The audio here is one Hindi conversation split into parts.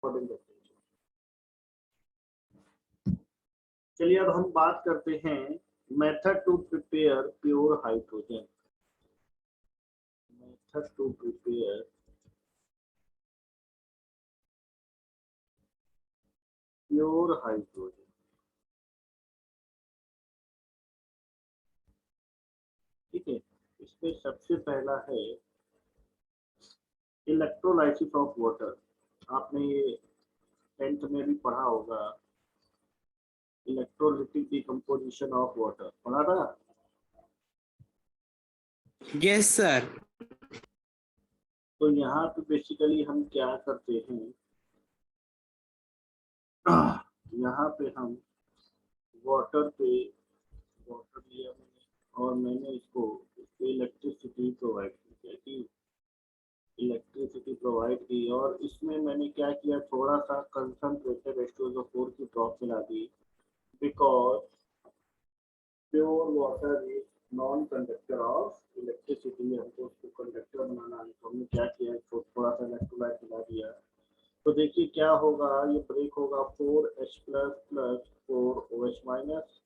अकॉर्डिंग करते हैं। चलिए अब हम बात करते हैं method to prepare pure hydrogen. Method to prepare pure hydrogen. ठीक है, इसमें सबसे पहला है इलेक्ट्रोलाइसिस ऑफ वाटर। आपने ये 10th में भी पढ़ा होगा, इलेक्ट्रोलिटिक डिकम्पोजिशन ऑफ वाटर पढ़ा था। Yes sir. तो यहाँ पे बेसिकली हम क्या करते हैं, यहाँ पे हम वाटर लिया मैंने और मैंने इसको इलेक्ट्रिसिटी प्रोवाइड की, इलेक्ट्रिसिटी प्रोवाइड की और इसमें मैंने क्या किया, थोड़ा सा कंसंट्रेटेड H2SO4 की ड्रॉप मिला दी, because pure water is non conductor of electricity. हमको उसको कंडक्टर बनाना है तो हमने क्या किया, तो थोड़ा सा इलेक्ट्रोलाइट मिला दिया। तो देखिए क्या होगा, ये ब्रेक होगा 4H plus plus 4OH minus.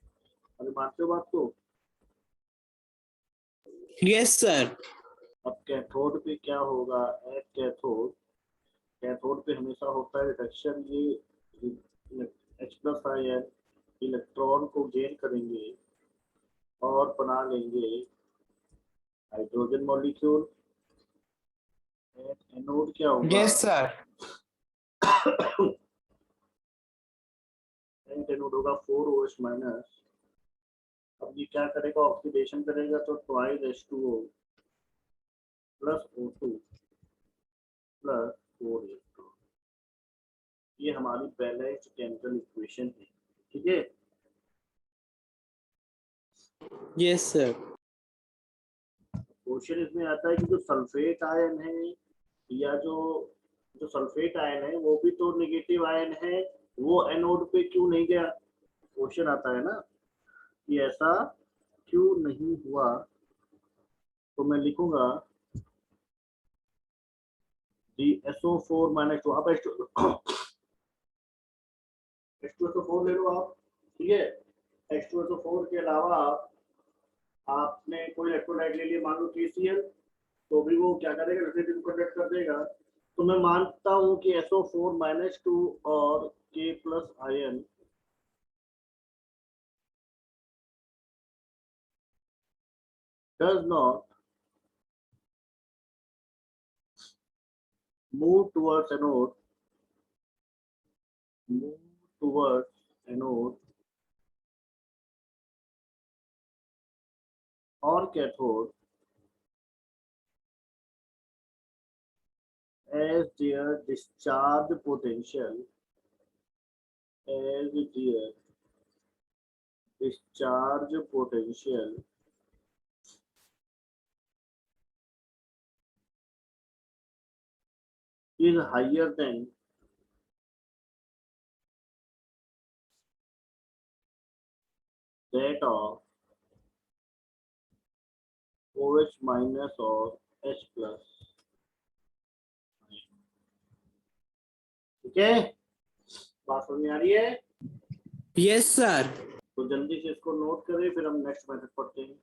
अरे मानते हो बात को? Yes sir. अब कैथोड पे क्या होगा, एट कैथोड, कैथोड पे हमेशा होता है रिडक्शन। ये H प्लस आयन इलेक्ट्रॉन को गेन करेंगे और बना लेंगे हाइड्रोजन मॉलिक्यूल। एनोड क्या होगा, यस सर। एनोड होगा 4OH माइनस। अब ये क्या करेगा, ऑक्सीडेशन करेगा तो twice H2O plus O2 plus 4H2। ये हमारी बैलेंस्ड केमिकल इक्वेशन है। ठीक है, यस सर। क्वेश्चन इसमें आता है कि जो सल्फेट आयन है या जो जो सल्फेट आयन है वो भी तो नेगेटिव आयन है, वो एनोड पे क्यों नहीं गया। क्वेश्चन आता है ना कि ऐसा क्यों नहीं हुआ। तो मैं लिखूंगा SO4 माइनस 2। आप H2SO4 ले लो आप। ठीक है, H2SO4 के अलावा आपने कोई इलेक्ट्रोलाइट ले लिया, मान लो KCl, तो भी वो क्या करेगा, रेडिएटिव कंडक्ट कर देगा। तो मैं मानता हूं कि SO4 माइनस 2 और K plus ion does not move towards anode, move towards anode or cathode as their discharge potential, as their discharge potential is higher than that of OH minus or H plus। ठीक है, बात समझ में आ रही है? Yes sir. तो जल्दी से इसको नोट करें, फिर हम नेक्स्ट मेथड पढ़ते हैं।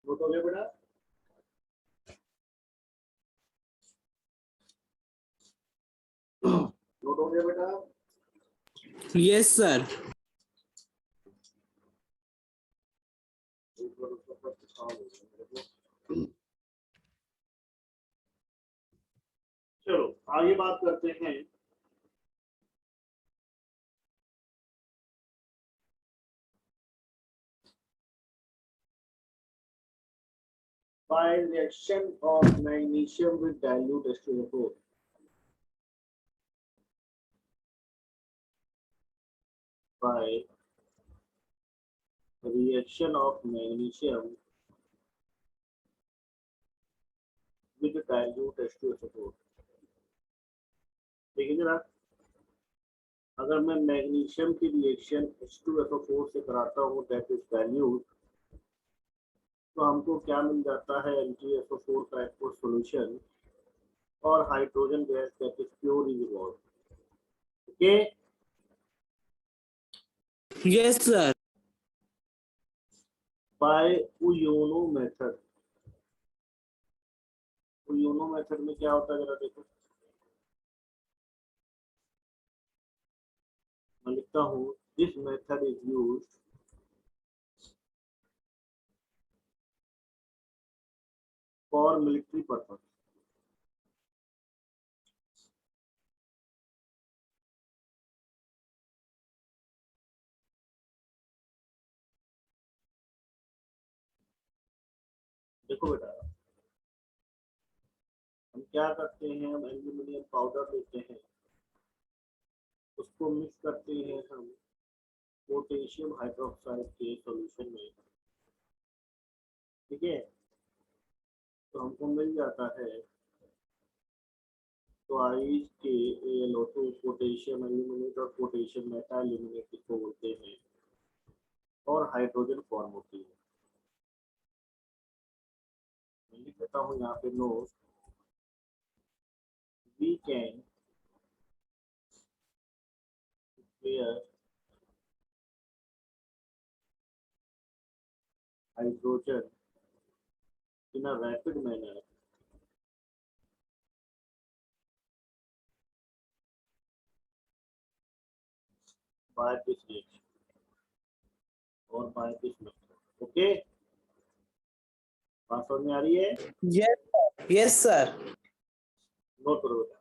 नोट हो गया बेटा? नोट हो गया बेटा? Yes, sir. एक बार उसका प्रश्न सॉल्व हो गया मेरे को। चलो आगे बात करते हैं। By reaction of magnesium with dilute H2O4. By reaction of magnesium with dilute H2SO4। देखिए जरा, अगर मैं मैग्नीशियम की रिएक्शन H2SO4 से कराता हूँ दैट इज डाइल्यूट, तो हमको क्या मिल जाता है? NaCO4 का एक्वस सॉल्यूशन और hydrogen gas that is pure is evolve. Okay, Yes, sir. By उयोनो मेथड। उयोनो मेथड में क्या होता है जरा देखो, मैं लिखता हूँ this method is used for military purpose. देखो बेटा, हम क्या करते हैं, हम एल्यूमिनियम पाउडर लेते हैं, उसको मिक्स करते हैं हम पोटेशियम हाइड्रोक्साइड के सॉल्यूशन में। ठीक है, तो हमको मिल जाता है ट्वाइस के AlO2, पोटेशियम एल्यूमिनेट और पोटेशियम मेटा एल्यूमिनेट इसको बोलते हैं, और हाइड्रोजन फॉर्म होती है। मैं लिख देता हूँ यहाँ पे note, we can prepare hydrogen in a rapid manner by this reaction और बाय दिस मेथड। ओके, बात समझ में आ रही है? Yes, yes, sir. नोट करो बेटा।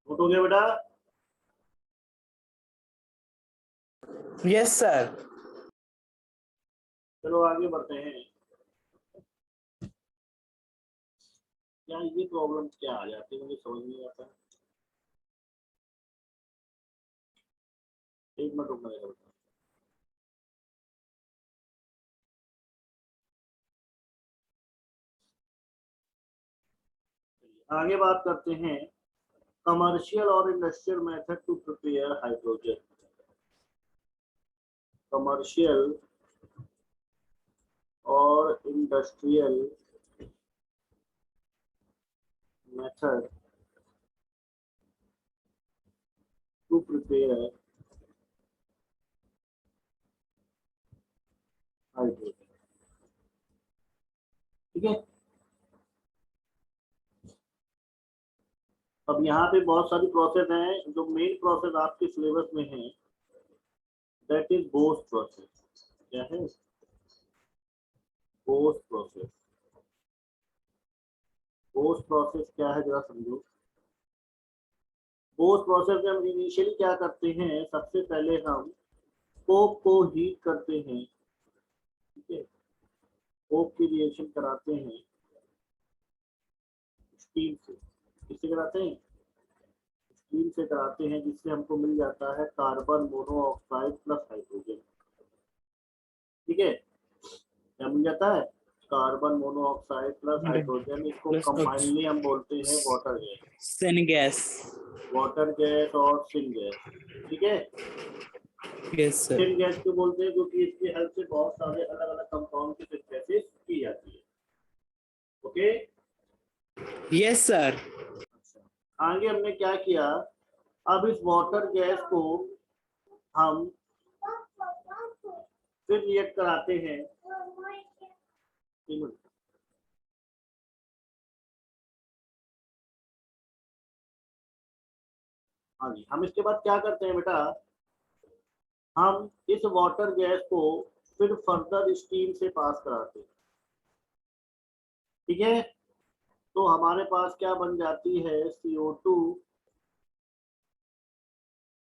नोट हो गया बेटा? Yes, sir. चलो आगे बढ़ते हैं। क्या ये प्रॉब्लम क्या आ जाती है, मुझे समझ नहीं आता। एक मिनट रुकना है बेटा। आगे बात करते हैं commercial or industrial method to prepare hydrogen. Commercial or industrial method to prepare hydrogen. ठीक है। अब यहाँ पे बहुत सारी प्रोसेस हैं, जो मेन प्रोसेस आपके सिलेबस में है दैट इज बोस प्रोसेस। क्या है? बोस प्रोसेस। बोस प्रोसेस क्या है जरा समझो। बोस प्रोसेस में हम इनिशियली क्या करते हैं, सबसे पहले हम कोक को हीट करते हैं। ठीक है, कोक की रिएक्शन कराते हैं स्टीम से। किससे कराते हैं? स्टीम से कराते हैं, जिससे हमको मिल जाता है कार्बन मोनोऑक्साइड प्लस हाइड्रोजन। ठीक है, क्या मिल जाता है? Carbon monoxide plus hydrogen. इसको कंबाइनली हम बोलते हैं water gas. Syn gas. Water gas और सिन गैस। ठीक है, यस सर। सिन गैस क्यों बोलते हैं? क्योंकि इसकी हेल्प से बहुत सारे अलग अलग कंपाउंड की सिंथेसिस की जाती है। Okay, yes sir. आगे हमने क्या किया, अब इस वाटर गैस को हम फिर रिएक्ट कराते हैं। हाँ जी, हम इसके बाद क्या करते हैं बेटा, हम इस वाटर गैस को फिर फर्दर स्टीम से पास कराते हैं। ठीक है, तो हमारे पास क्या बन जाती है, CO2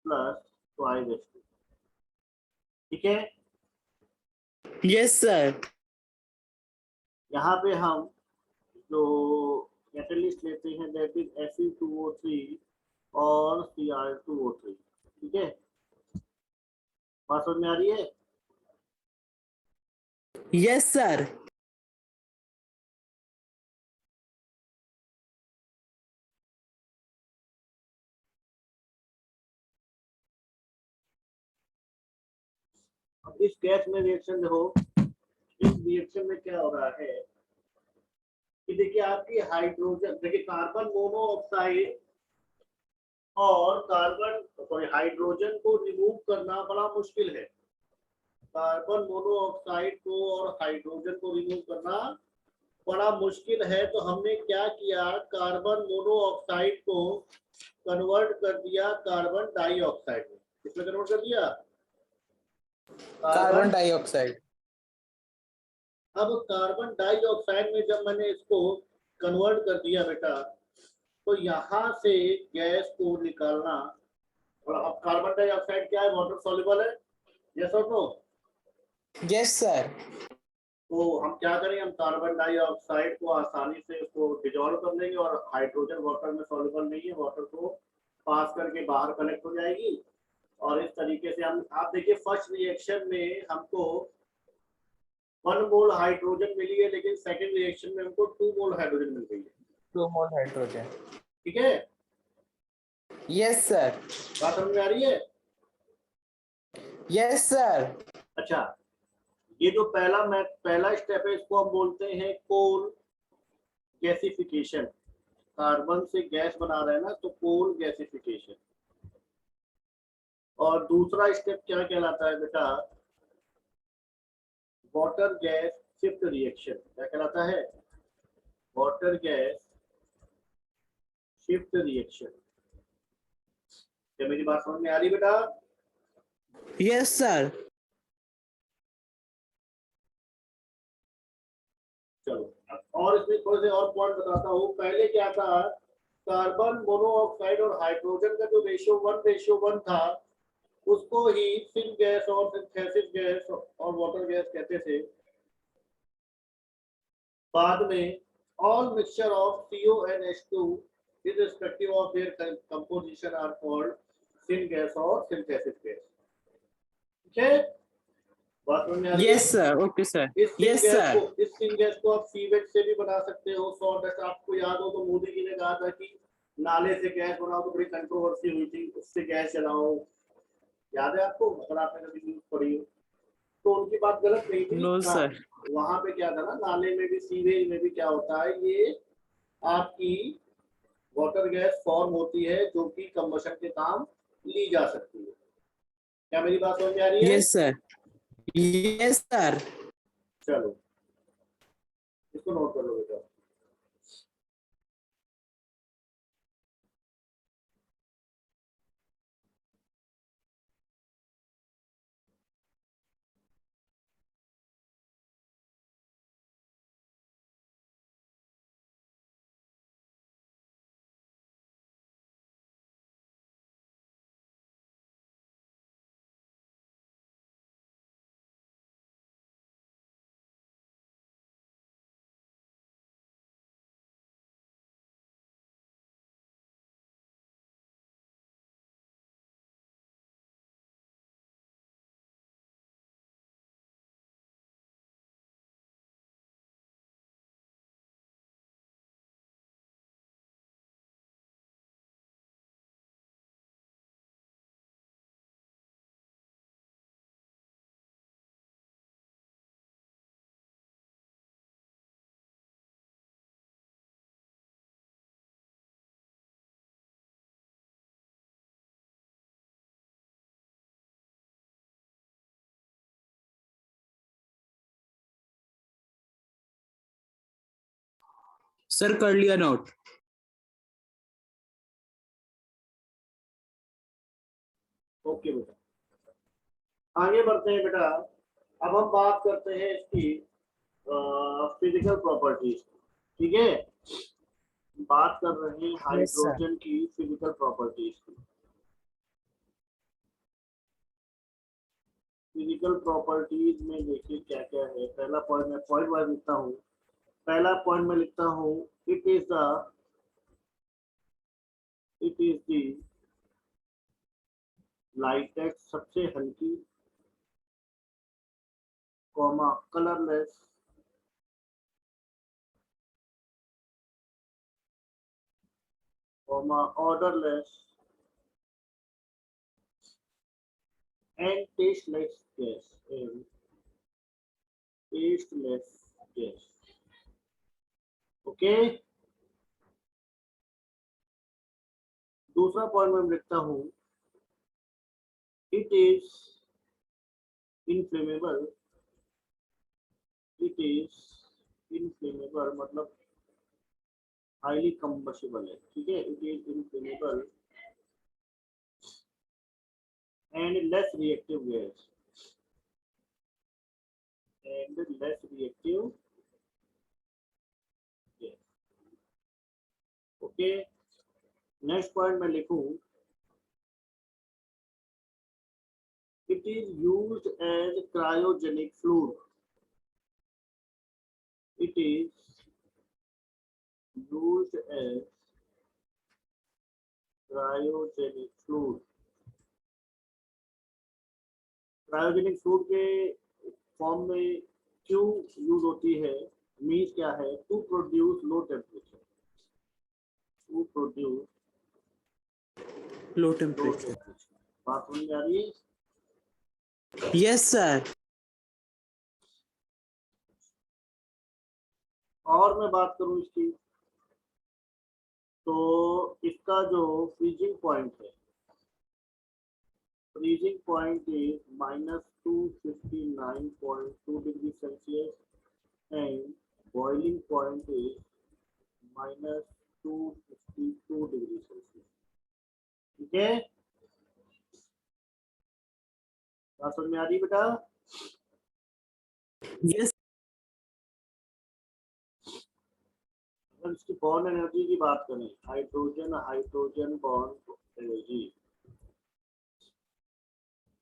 प्लस ट्वाइस H2। ठीक है, यस सर। यहाँ पे हम जो कैटलिस्ट लेते हैं दैट इज Fe2O3 और Cr2O3। ठीक है, बात समझ में आ रही है? Yes sir. अब इस गैस में रिएक्शन देखो, इस रिएक्शन में क्या हो रहा है कि देखिए आपकी हाइड्रोजन, देखिए कार्बन मोनोऑक्साइड और हाइड्रोजन को रिमूव करना बड़ा मुश्किल है। कार्बन मोनोऑक्साइड को और हाइड्रोजन को रिमूव करना बड़ा मुश्किल है। तो हमने क्या किया, कार्बन मोनोऑक्साइड को कन्वर्ट कर दिया कार्बन डाइऑक्साइड में। किसमें कन्वर्ट कर दिया? Carbon dioxide. अब कार्बन डाइऑक्साइड में जब मैंने इसको कन्वर्ट कर दिया बेटा, तो यहाँ से गैस को निकालना। और अब कार्बन डाइऑक्साइड क्या है, वाटर सॉल्युबल है, यस और नो? Yes sir. तो हम क्या करें, हम कार्बन डाइऑक्साइड को आसानी से उसको डिजोल्व कर लेंगे और हाइड्रोजन वाटर में सॉल्युबल नहीं है, वाटर को पास करके बाहर कलेक्ट हो जाएगी। और इस तरीके से हम, आप देखिए फर्स्ट रिएक्शन में हमको 1 मोल हाइड्रोजन मिली है, लेकिन सेकंड रिएक्शन में हमको 2 मोल हाइड्रोजन मिल गई है। 2 मोल हाइड्रोजन। ठीक है, यस सर। बात समझ में आ रही है? Yes sir. अच्छा, ये जो पहला स्टेप है, इसको हम बोलते हैं कोल गैसिफिकेशन। कार्बन से गैस बना रहे हैं ना, तो कोल गैसिफिकेशन। और दूसरा स्टेप क्या कहलाता है बेटा, वाटर गैस शिफ्ट रिएक्शन। क्या कहलाता है? Water gas shift reaction. क्या मेरी बात समझ में आ रही बेटा? Yes sir. चलो, और इसमें थोड़े से और पॉइंट बताता हूँ। पहले क्या था, कार्बन मोनोऑक्साइड और हाइड्रोजन का जो रेशियो 1:1 था, उसको ही सिन गैस और सिंथेसिस गैस और वाटर गैस कहते थे। बाद में all mixture of CO and H2 irrespective of their composition are called syn gas और सिंथेसिस गैस। ठीक है, बात समझ में आ रही है? Yes sir. Okay sir. Yes sir. इस सिन गैस को आप सीवेट से भी बना सकते हो। सॉल्ट, आपको याद हो तो मोदी जी ने कहा था कि नाले से गैस बनाओ तो बड़ी कंट्रोवर्सी हुई थी, उससे गैस चलाओ, याद है आपको, अगर आपने कभी न्यूज पढ़ी हो तो उनकी बात गलत नहीं थी। No, हाँ, sir. वहां पे क्या था ना, नाले में भी सीवेज में भी क्या होता है, ये आपकी वाटर गैस फॉर्म होती है जो कि कंबशन के काम ली जा सकती है। क्या मेरी बात समझ में आ रही है? Yes, sir. Yes, sir. चलो इसको नोट कर लो बेटा। Sir, कर लिया note. ओके बेटा, आगे बढ़ते हैं बेटा। अब हम बात करते हैं इसकी फिजिकल प्रॉपर्टीज, ठीक है। बात कर रहे हैं Yes, sir. हाइड्रोजन की फिजिकल प्रॉपर्टीज की। फिजिकल प्रॉपर्टीज में देखिए क्या क्या है। पहला पॉइंट मैं पॉइंट वाइज लिखता हूँ। पहला पॉइंट में लिखता हूँ, इट इज द लाइटेस्ट, सबसे हल्की, comma colourless, comma odourless and tasteless gas, and tasteless gas. Okay, दूसरा पॉइंट में लिखता हूँ, it is inflammable, it is inflammable मतलब हाईली कंबस्टिबल है, ठीक है। It is inflammable and less reactive gas, and less reactive gas. Okay, next point में लिखूं, it is used as cryogenic fluid, it is used as cryogenic fluid। Cryogenic fluid के फॉर्म में क्यों यूज होती है, मीन्स क्या है, to produce low temperature, to produce Low low temperature. Temperature. बात समझ में आ रही है? Yes, sir. और मैं बात करूं इसकी, तो इसका जो फ्रीजिंग पॉइंट है, freezing point is -259.2 degree Celsius and boiling point is -252 degree Celsius, ठीक है। बात समझ में आ रही बेटा? Yes. अगर इसकी बॉन्ड एनर्जी की बात करें, हाइड्रोजन हाइड्रोजन बॉन्ड एनर्जी,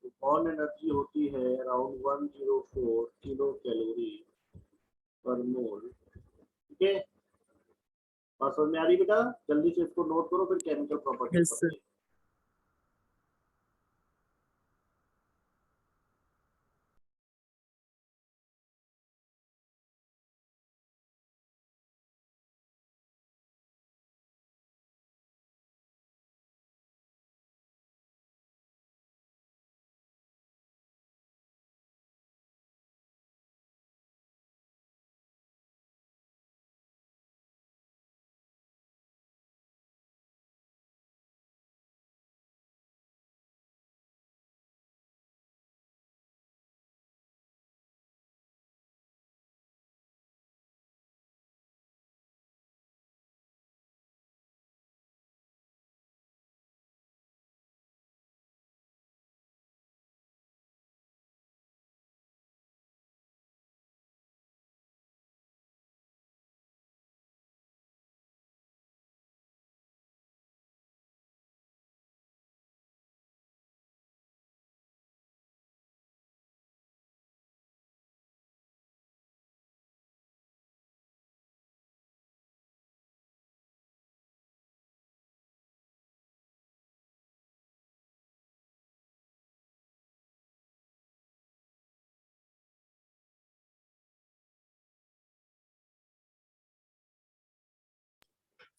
तो बॉन्ड एनर्जी होती है अराउंड 104 किलो कैलोरी पर मोल, ठीक है। बात समझ में आ रही बेटा? जल्दी से इसको नोट करो, फिर केमिकल प्रॉपर्टीज Yes, sir. पढ़ते हैं।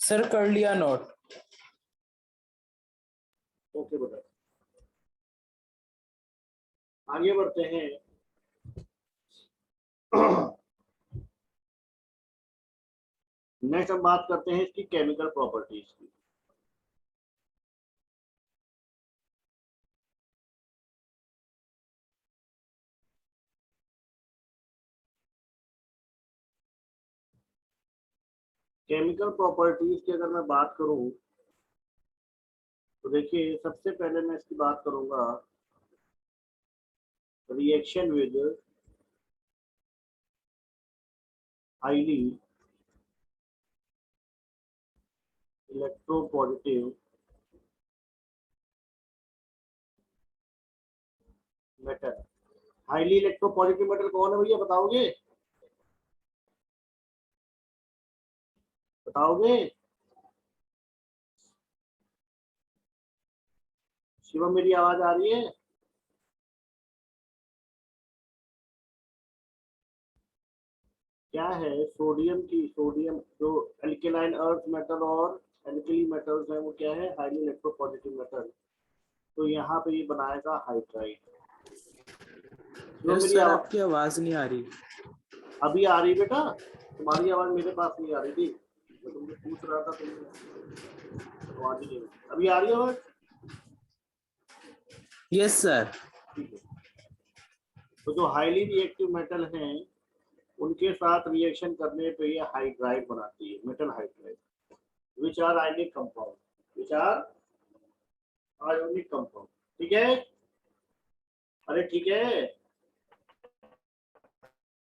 सर कर लिया नोट। ओके बेटा, आगे बढ़ते हैं। नेक्स्ट हम बात करते हैं इसकी केमिकल प्रॉपर्टीज की। केमिकल प्रॉपर्टीज की अगर मैं बात करूं तो देखिए, सबसे पहले मैं इसकी बात करूंगा reaction with highly electropositive metal. Highly electropositive metal कौन है भैया, बताओगे? बताओगे? शिवम, मेरी आवाज आ रही है? क्या है सोडियम जो एल्केलाइन अर्थ मेटल और एल्कली मेटल्स है, वो क्या है? Highly electropositive metal. तो यहाँ पे ये बनाएगा हाइड्राइड। जो यस मेरी सर, आवाज आपकी आवाज नहीं आ रही। अभी आ रही बेटा? तुम्हारी आवाज मेरे पास नहीं आ रही थी, मैं तुमसे पूछ रहा था, तुमने आवाज ही नहीं। अभी आ रही है आवाज? Yes sir. ठीक है। तो जो हाईली रिएक्टिव मेटल हैं उनके साथ रिएक्शन करने पे ये हाइड्राइड बनाती है, metal hydride, which are ionic compound, which are ionic compound. ठीक है? अरे ठीक है।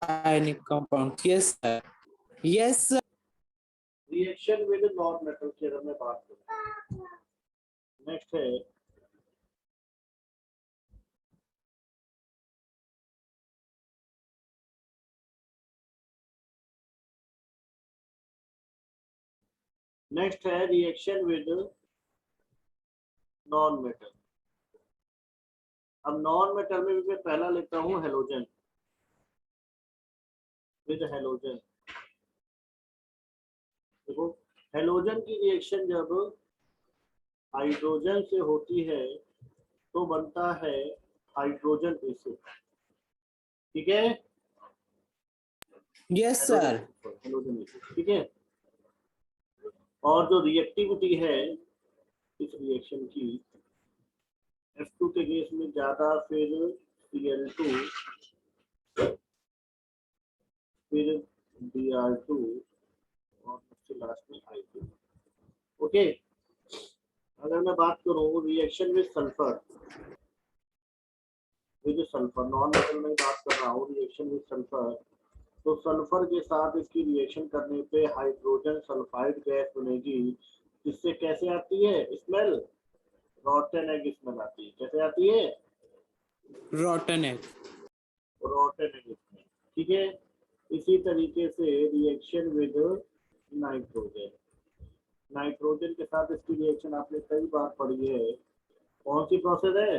Ionic compound, yes sir. Yes sir. Reaction with non metal की अगर मैं बात करूं, नेक्स्ट है रिएक्शन विद नॉन मेटल। अब नॉन मेटल में भी मैं पहला लेता हूं हेलोजन, विद हेलोजन। देखो, हेलोजन की रिएक्शन जब हाइड्रोजन से होती है तो बनता है हाइड्रोजन एसिड। ठीक है? Yes sir. Halogen acid. ठीक है? और जो रिएक्टिविटी है इस रिएक्शन की, F2 के केस में ज्यादा, फिर Cl2, फिर Br2 और सबसे लास्ट में I2। ओके? अगर मैं बात करूं reaction with sulphur, with sulphur non metal में बात कर रहा हूँ, रिएक्शन विद सल्फर, तो सल्फर के साथ इसकी रिएक्शन करने पे हाइड्रोजन सल्फाइड गैस बनेगी, जिससे कैसे आती है स्मेल? रॉटन एग स्मेल आती है। कैसे आती है? रॉटन एग। रॉटन egg smell. ठीक है? इसी तरीके से रिएक्शन विद नाइट्रोजन, नाइट्रोजन के साथ इसकी रिएक्शन आपने कई बार पढ़ी है। कौन सी प्रोसेस है?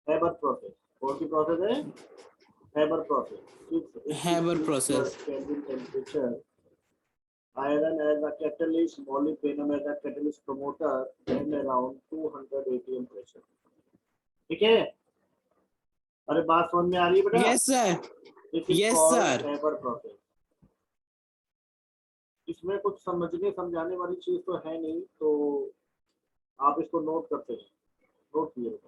Haber process. कौन सी प्रोसेस है? Haber process. Haber process. Kelvin temperature, iron as a catalyst, molybdenum as a catalyst promoter, and around 200 atm pressure। ठीक है? अरे बात समझ में आ रही है बेटा? Yes sir. This is yes called sir. Haber process. इसमें कुछ समझने समझाने वाली चीज तो है नहीं, तो आप इसको नोट करते हैं, नोट कीजिएगा।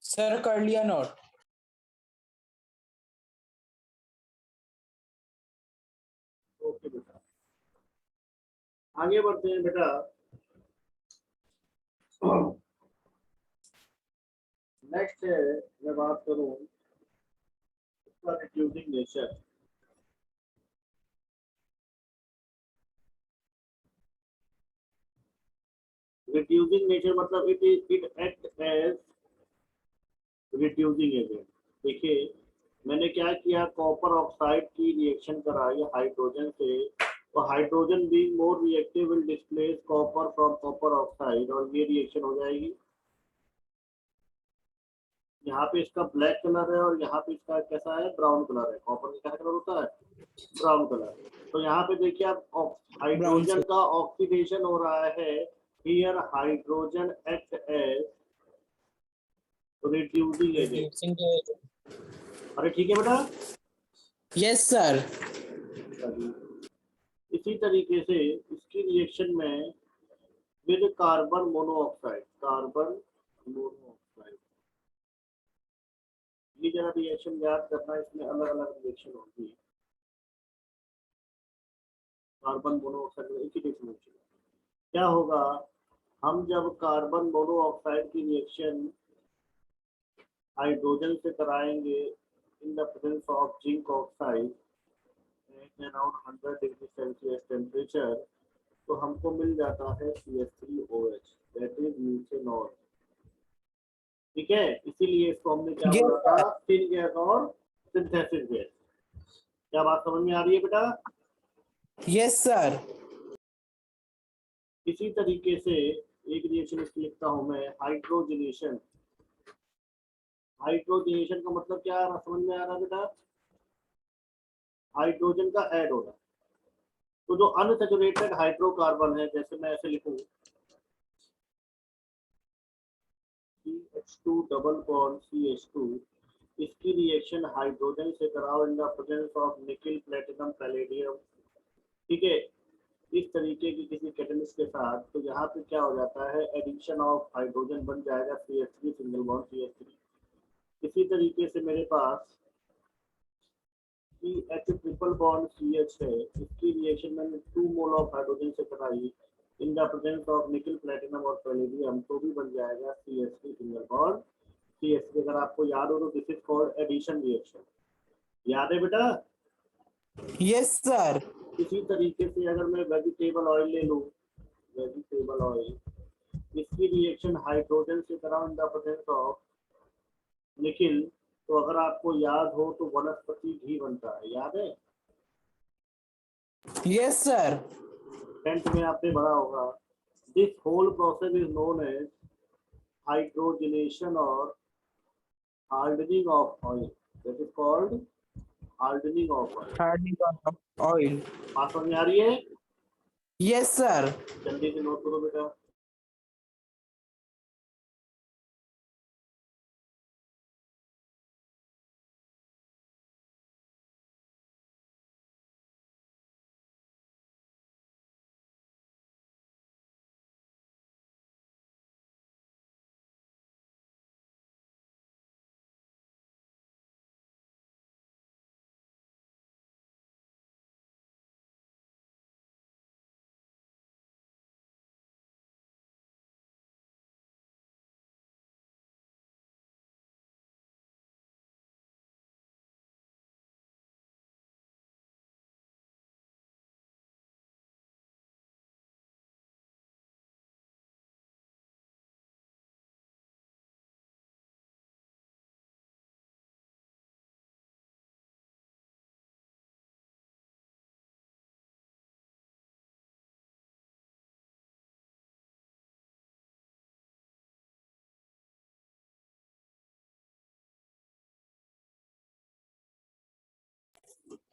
सर कर लिया नोट। ओके बेटा, आगे बढ़ते हैं बेटा। नेक्स्ट है, मैं बात करूं इसका रिड्यूसिंग नेचर। रिड्यूसिंग नेचर मतलब it act as reducing agent. देखिए, मैंने क्या किया, कॉपर ऑक्साइड की रिएक्शन कराई हाइड्रोजन से, तो hydrogen being more reactive will displace copper from copper oxide, और ये रिएक्शन हो जाएगी। यहाँ पे इसका ब्लैक कलर है और यहाँ पे इसका कैसा है, ब्राउन कलर है। कॉपर का क्या कलर होता है, ब्राउन कलर। तो यहाँ पे देखिए आप, ब्राउन हाइड्रोजन से का ऑक्सीडेशन हो रहा है। Here hydrogen act as reducing agent. Reducing. अरे ठीक है बेटा। Yes sir. इसी तरीके से इसकी रिएक्शन में with carbon monoxide, carbon monoxide, ये जरा रिएक्शन याद करना, इसमें अलग अलग रिएक्शन होगी। कार्बन मोनोऑक्साइड में एक ही रिएक्शन क्या होगा, हम जब कार्बन मोनोऑक्साइड की रिएक्शन हाइड्रोजन से कराएंगे इन the presence of zinc oxide at around 100 degree Celsius temperature, तो हमको मिल जाता है CH3OH, दैट इज मीथेनॉल। ठीक है, इसीलिए इसको हमने क्या बोला था, सिन गैस और सिंथेसिस गैस। क्या बात समझ में आ रही है बेटा? Yes sir. इसी तरीके से एक रिएक्शन इसकी लिखता हूं मैं, हाइड्रोजनेशन। हाइड्रोजनेशन का मतलब क्या समझ में आ रहा है बेटा? हाइड्रोजन का ऐड होना। तो जो अनसैचुरेटेड हाइड्रोकार्बन है, जैसे मैं ऐसे लिखूं CH2 डबल बॉन्ड CH2, इसकी रिएक्शन हाइड्रोजन से कराओ इन the presence of nickel platinum palladium. ठीक है, इस तरीके की किसी कैटलिस्ट के साथ, तो यहाँ पे क्या हो जाता है, एडिशन ऑफ हाइड्रोजन बन जाएगा CH3 सिंगल बॉन्ड CH3। इसी तरीके से मेरे पास CH ट्रिपल बॉन्ड CH है, इसकी रिएक्शन मैंने 2 मोल ऑफ हाइड्रोजन से कराई इन the presence of nickel platinum और पैलेडियम, तो भी बन जाएगा CH3 सिंगल बॉन्ड CH3। अगर आपको याद हो तो this is called addition reaction. याद है बेटा? Yes sir. इसी तरीके से अगर मैं वेजिटेबल ऑयल ले लूं, वेजिटेबल ऑयल, इसकी रिएक्शन हाइड्रोजन से कराऊं in the presence of nickel, तो अगर आपको याद हो तो वनस्पति घी बनता है। याद है? Yes sir. 10th में आपने पढ़ा होगा। This whole process is known as hydrogenation और hardening of oil, that is called hardening of oil. Hardening oil. बात समझ में आ रही है? Yes sir. जल्दी से नोट करो बेटा।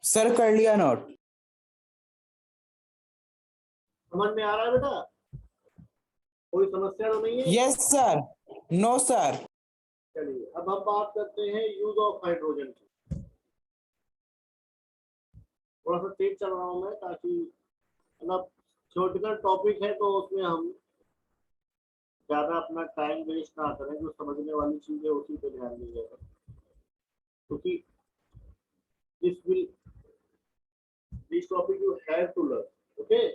सर कर लिया नोट। समझ में आ रहा है बेटा? कोई समस्या तो नहीं है? Yes sir. No sir. चलिए, अब हम बात करते हैं यूज ऑफ हाइड्रोजन की। थोड़ा सा तेज चल रहा हूं मैं, ताकि मतलब थ्योरेटिकल टॉपिक है तो उसमें हम ज्यादा अपना टाइम वेस्ट ना करें, जो समझने वाली चीज है उसी पे ध्यान दीजिएगा, क्योंकि this will this topic you have to learn. Okay,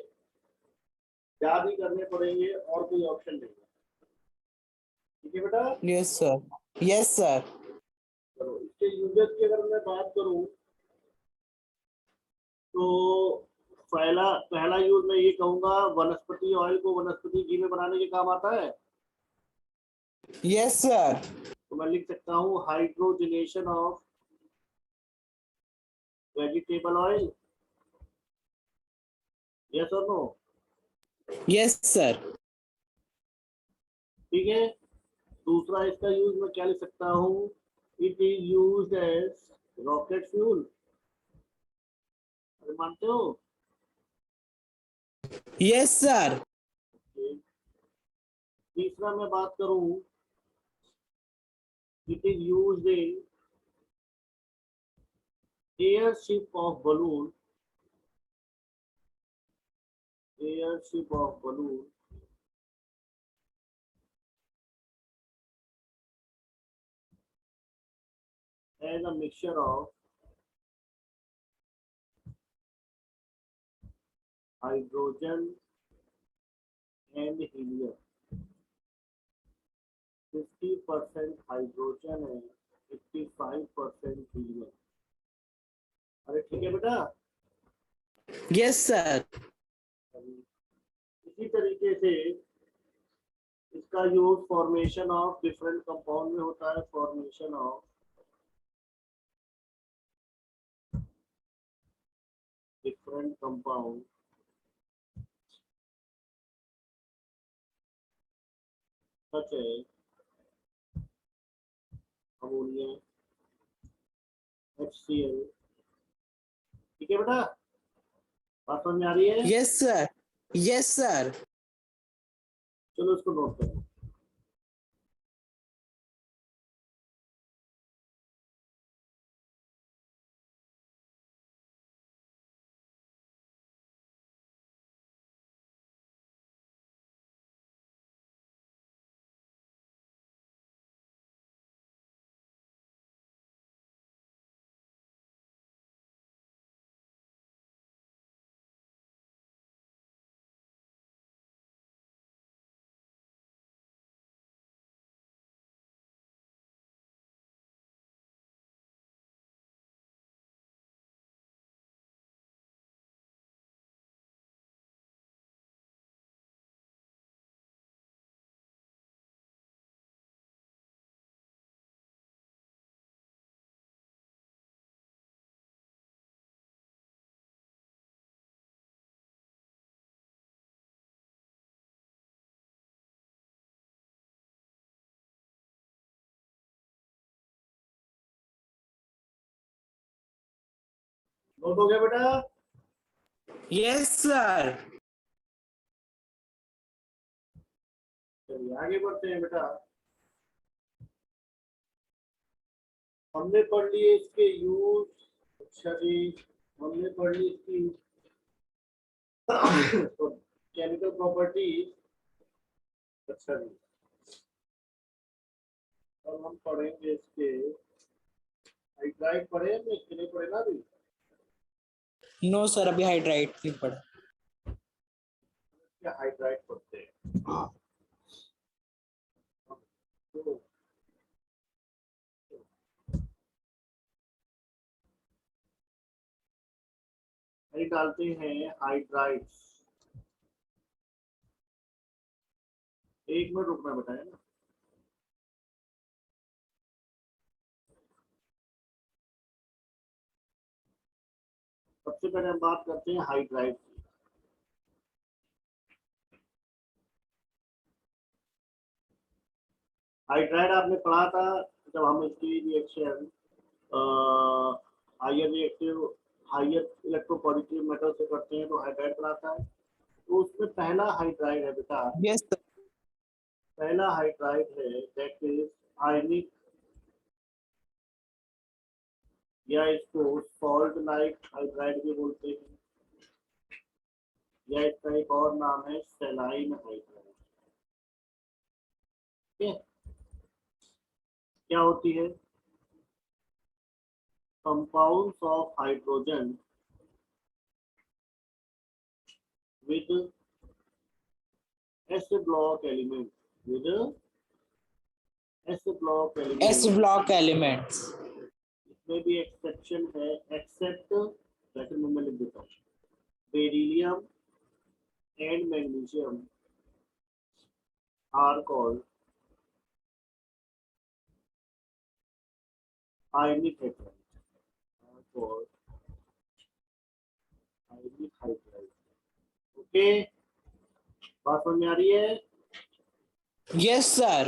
याद ही करने पड़ेंगे और कोई ऑप्शन नहीं है। ठीक है बेटा। Yes, sir. Yes, sir. चलो, इसके यूजर की अगर मैं बात करूं तो पहला पहला यूज मैं ये कहूंगा, वनस्पति ऑयल को वनस्पति घी में बनाने के काम आता है। Yes, sir. तो मैं लिख सकता हूँ hydrogenation of vegetable oil. Yes और नो? Yes, sir. ठीक है। दूसरा इसका यूज मैं क्या लिख सकता हूँ, it is used as rocket fuel. अरे मानते हो? Yes, sir. Okay. तीसरा मैं बात करूँ, it is used in airship of balloon, airship of balloon as a mixture of hydrogen and helium, 50% hydrogen and 55% helium। अरे ठीक है बेटा। Yes, sir. इसी तरीके से इसका use formation of different compound में होता है, फॉर्मेशन ऑफ डिफरेंट कंपाउंड सच है अमोनिया, HCl। ठीक है बेटा, बात समझ में आ रही है? Yes, sir. Yes, sir. चलो इसको नोट करें। नोट हो गया बेटा? Yes, sir. चलिए आगे बढ़ते हैं बेटा। हमने पढ़ लिए इसके यूज। अच्छा जी, हमने पढ़ ली इसकी तो केमिकल प्रॉपर्टीज। अच्छा जी, अब हम पढ़ेंगे इसके हाइड्राइड। पढ़े हमने इसके नहीं पढ़े ना अभी? No, sir. अभी हाइड्राइड नहीं पढ़ा. क्या हाइड्राइड पढ़ते हैं? तो नहीं डालते हैं हाइड्राइड्स। एक मिनट रुकना बेटा, है ना। सबसे पहले हम बात करते हैं हाइड्राइड की। हाइड्राइड आपने पढ़ा था जब हम इसकी reaction higher reactive, higher electropositive metal से करते हैं तो हाइड्राइड बनाता है। तो उसमें पहला हाइड्राइड है बेटा, Yes, sir. पहला हाइड्राइड है दैट इज आयनिक, या इसको सॉल्ट लाइक हाइड्राइड भी बोलते हैं, या इसका एक और नाम है सेलाइन हाइड्राइड। है, क्या होती है? Compounds of hydrogen with S block element, with S block S element. block elements. इसमें भी एक्सेप्शन है, एक्सेप्ट वैसे मैं लिख देता हूँ, beryllium and magnesium are called ionic hydride, are called ionic hydride. Okay, बात समझ में आ रही है? Yes, sir.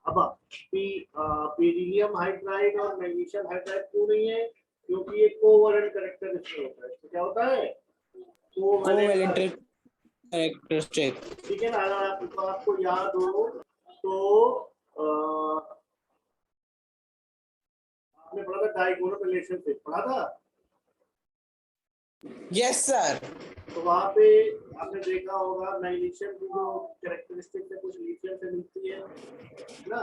अब बेरिलियम हाइड्राइड और मैग्नीशियम हाइड्राइड क्यों नहीं है? क्योंकि ये कोवैलेंट कैरेक्टरिस्टिक होता है। तो क्या होता है? कोवैलेंट। Covalent characteristic. ठीक है ना, अगर आपको याद हो तो आपने पढ़ा था डाइगोनल रिलेशनशिप, पढ़ा था? Yes, sir. तो वहां पे आपने देखा होगा मैग्नीशियम की जो कैरेक्टरिस्टिक है कुछ लिथियम से मिलती है ना?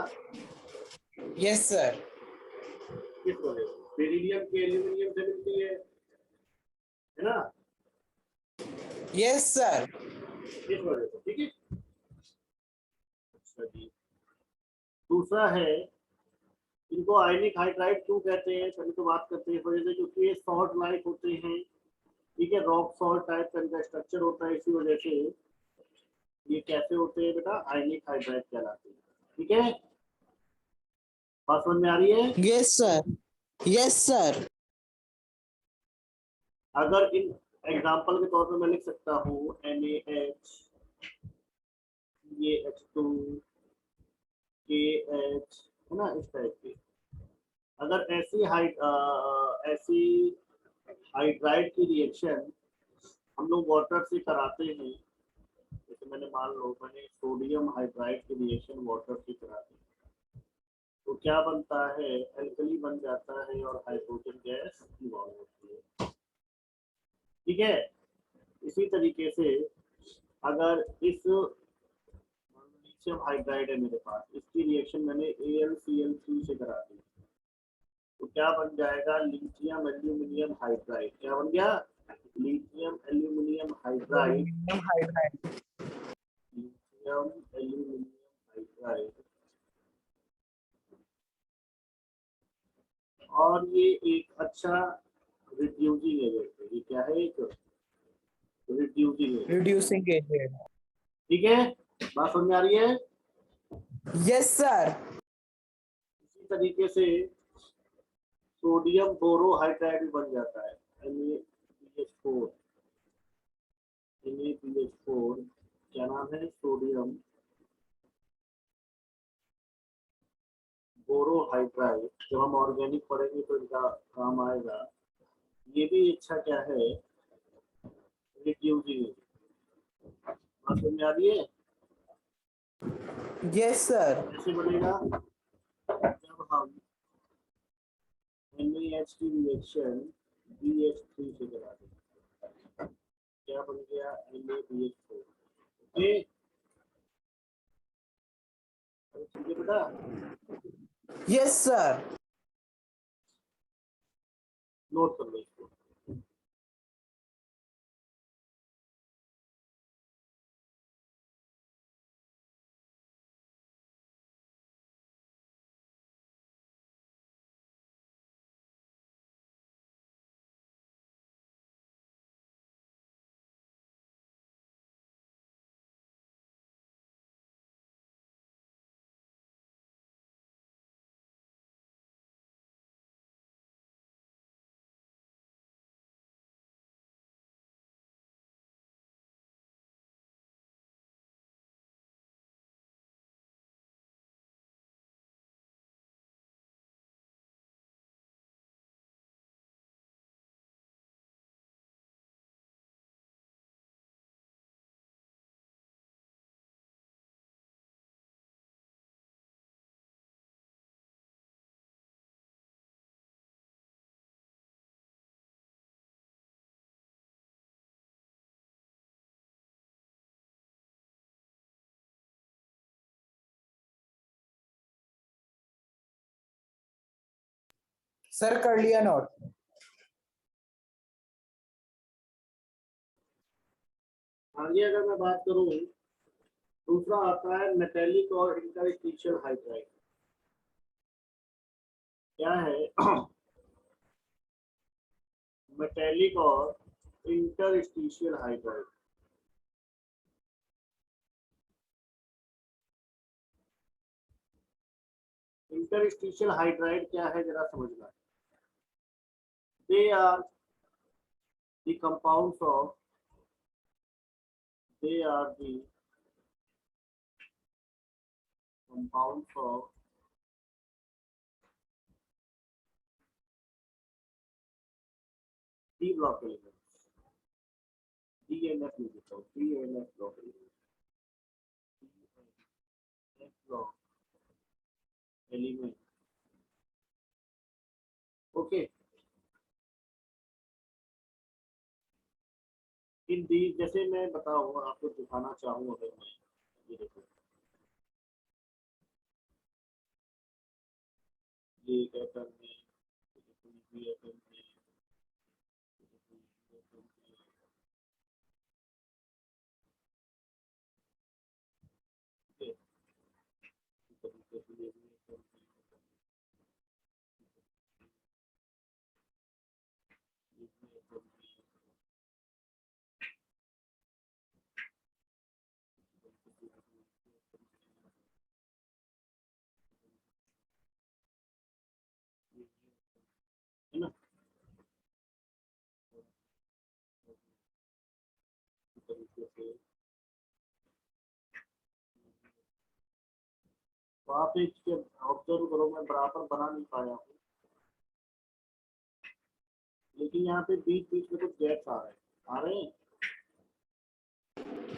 Yes, sir. किस वजह से? बेरिलियम की एल्यूमिनियम से मिलती है ना? Yes, sir. इस वजह से, ठीक है। अच्छा जी, दूसरा है, इनको आयनिक हाइड्राइड क्यों कहते हैं? पहले तो बात करते हैं इस वजह से, क्योंकि ये सॉल्ट लाइक होते हैं, ठीक है, रॉक सॉल्ट टाइप का इनका स्ट्रक्चर होता है, इसी वजह से ये कैसे होते हैं बेटा? आयनिक हाइड्राइड कहलाते हैं। ठीक है, बात समझ में आ रही है? Yes, sir. Yes, sir. अगर इन एग्जाम्पल के तौर पे मैं लिख सकता हूँ NaH, CaH2, KH, है ना, इस टाइप के। अगर ऐसी हाइड्राइड की रिएक्शन हम लोग वाटर से कराते हैं, जैसे मैंने सोडियम हाइड्राइड की रिएक्शन वाटर से कराते हैं, तो क्या बनता है? एल्कली बन जाता है और हाइड्रोजन गैस इवॉल्व होती है। ठीक है, इसी तरीके से अगर इस लिथियम हाइड्राइड है मेरे पास, इसकी रिएक्शन मैंने AlCl3 से करा दी, तो क्या बन जाएगा? Lithium aluminium hydride. क्या बन गया? Lithium aluminium hydride, Aluminum hydride. Lithium aluminium hydride. और ये एक अच्छा रिड्यूसिंग एजेंट है। ये क्या है? एक रिड्यूसिंग एजेंट। Reducing agent. ठीक है, बात समझ में आ रही है? Yes, sir. इसी तरीके से सोडियम बोरोहाइड्राइड भी बन जाता है, NaBH4। NaBH4 क्या नाम है? Sodium borohydride. जब हम ऑर्गेनिक पढ़ेंगे तो इनका काम आएगा। ये भी अच्छा क्या है? Reducing agent. बात समझ में आ रही है? Yes, sir. कैसे बनेगा? जब हम NaH की रिएक्शन BH3 से करा दें, क्या बन गया? NaBH4। ओके, ठीक है बेटा, Yes, sir. नोट कर लो इसको। सर कर लिया नोट। आगे अगर मैं बात करूं, दूसरा आता है मेटेलिक और इंटरस्टिशियल हाइड्राइड। क्या है मेटेलिक और इंटरस्टिशियल हाइड्राइड? इंटरस्टिशियल हाइड्राइड क्या है जरा समझना। They are the compounds of they are the compounds of D block elements, DNF लिखता हूँ, DNF block elements, DNF block element, okay। इन दी जैसे मैं बताऊँ आपको दिखाना चाहूँ, अगर मैं ये देखो, ये एक एटम में, ये एटम में, है ना, तरीके से। तो आप एक ऑब्जर्व करो, मैं बराबर बना नहीं पाया हूँ, लेकिन यहाँ पे बीच बीच में कुछ गैप्स आ रहे हैं।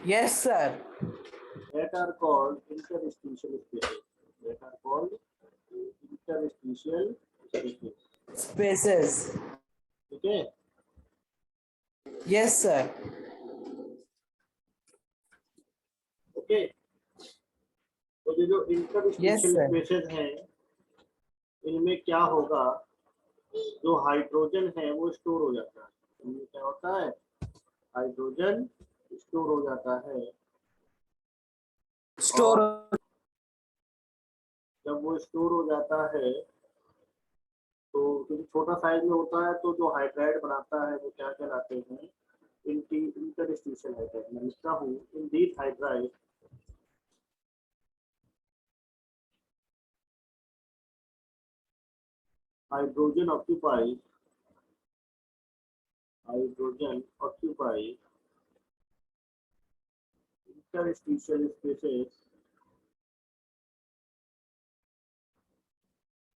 Yes sir. That are called interstitial spaces. That are called interstitial spaces. Spaces. ठीक है। Yes sir. ओके, तो ये जो यस इंटरस्टिशियल सर। स्पेसेस हैं, इनमें क्या होगा, जो हाइड्रोजन है वो स्टोर हो जाता है। इनमें क्या होता है, हाइड्रोजन स्टोर हो जाता है। स्टोर। और जब वो स्टोर हो जाता है, तो क्योंकि छोटा साइज में होता है, तो जो हाइड्राइड बनाता है वो क्या कहलाते हैं, इंटरस्टिशियल हाइड्राइड। मैं लिखता हूँ, in these hydride hydrogen occupies interstitial spaces,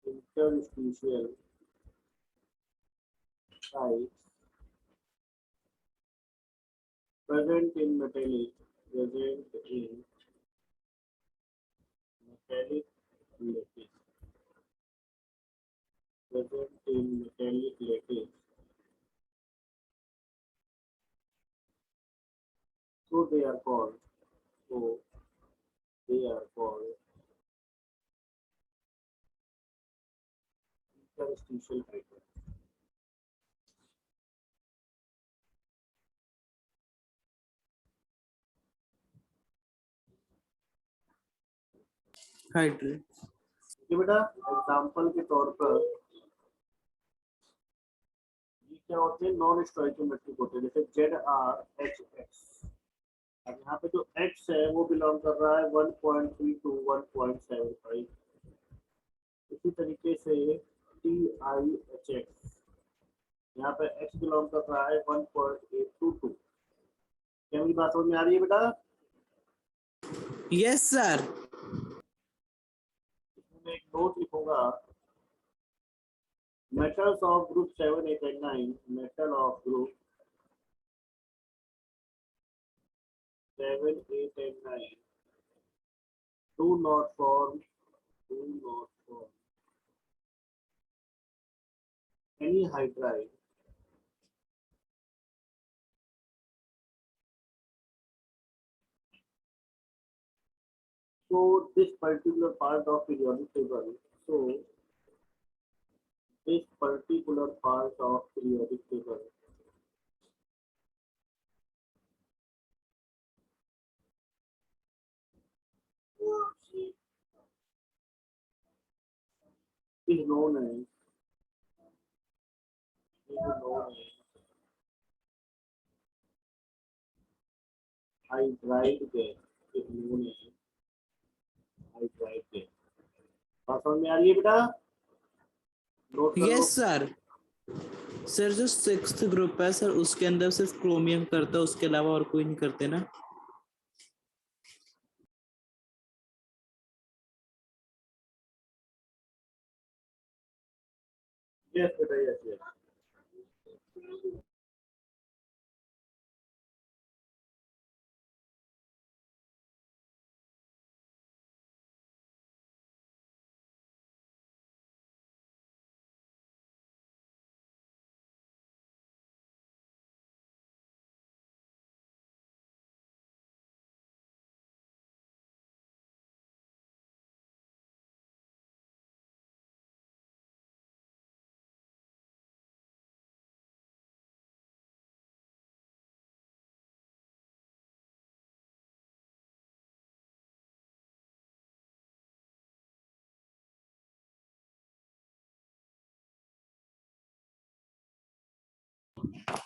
interstitial sites present in metallic lattice, present in metallic lattice. So they are called, so they are called interstitial hydrogen. Hydrate. देखिए बेटा, एग्जाम्पल के तौर पर ये क्या होते हैं, नॉन स्टोइकोमेट्रिक होते हैं, जैसे ZrHX। अब यहाँ पे जो x है वो बिलोंग कर रहा है 1.3 to 1.75। इसी तरीके से TiHX, यहाँ पे x बिलोंग कर रहा है 1.822। क्या मेरी बात समझ में आ रही है बेटा? Yes sir. इसमें मैं एक नोट लिखूंगा, metals of group 7, 8 and 9, metal of group 7, 8 and 9 do not form any hydride so this particular part of periodic table, so this particular part of periodic table is known as hydride gas. Is known as hydride gas. बात समझ में आ रही है बेटा? नोट करो। Yes sir. सर जो 6th ग्रुप है सर, उसके अंदर सिर्फ क्रोमियम करता है, उसके अलावा और कोई नहीं करते ना? यस बेटा, यस यस।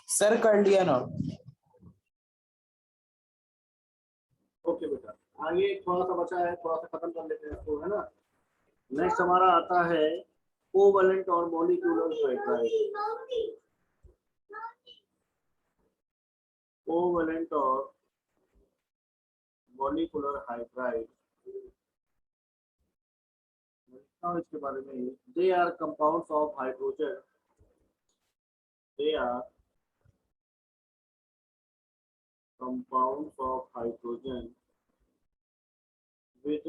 सर कर लिया नोट। ओके बेटा, आगे थोड़ा सा बचा है, थोड़ा सा खत्म कर लेते हैं इसको, है ना। नेक्स्ट हमारा आता है कोवलेंट और मॉलिक्यूलर हाइड्राइड। कोवलेंट और मॉलिक्यूलर हाइड्राइड, इसके बारे में। They are compounds of hydrogen, they are compounds of hydrogen with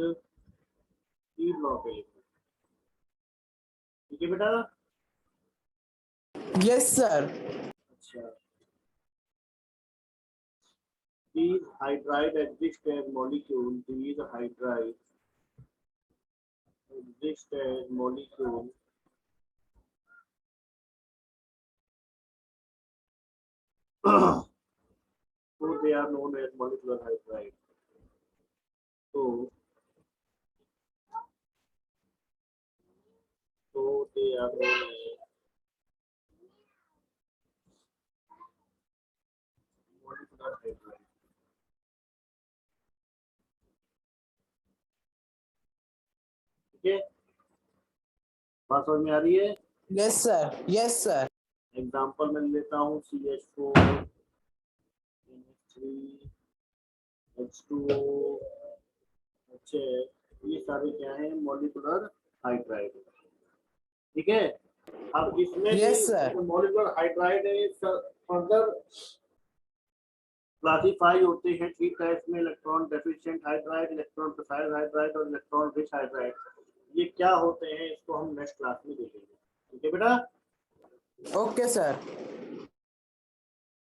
e block element. ठीक है बेटा? Yes sir. अच्छा, these hydride exist as molecule, these hydride exist as molecule so they are known as molecular hydride. So they are known as molecular hydride. ठीक है, बात समझ में आ रही है? Yes sir, yes sir. Example मैं लेता हूँ CH4, NH3, H2O, HF, ये सारे क्या हैं? Molecular hydride. ठीक है, अब इसमें yes sir. Molecular hydride further classify होते हैं 3 टाइप्स में: electron deficient hydride, electron precise hydride और इलेक्ट्रॉन रिच हाइड्राइड। ये क्या होते हैं इसको हम नेक्स्ट क्लास में देखेंगे। ठीक है बेटा? Okay sir.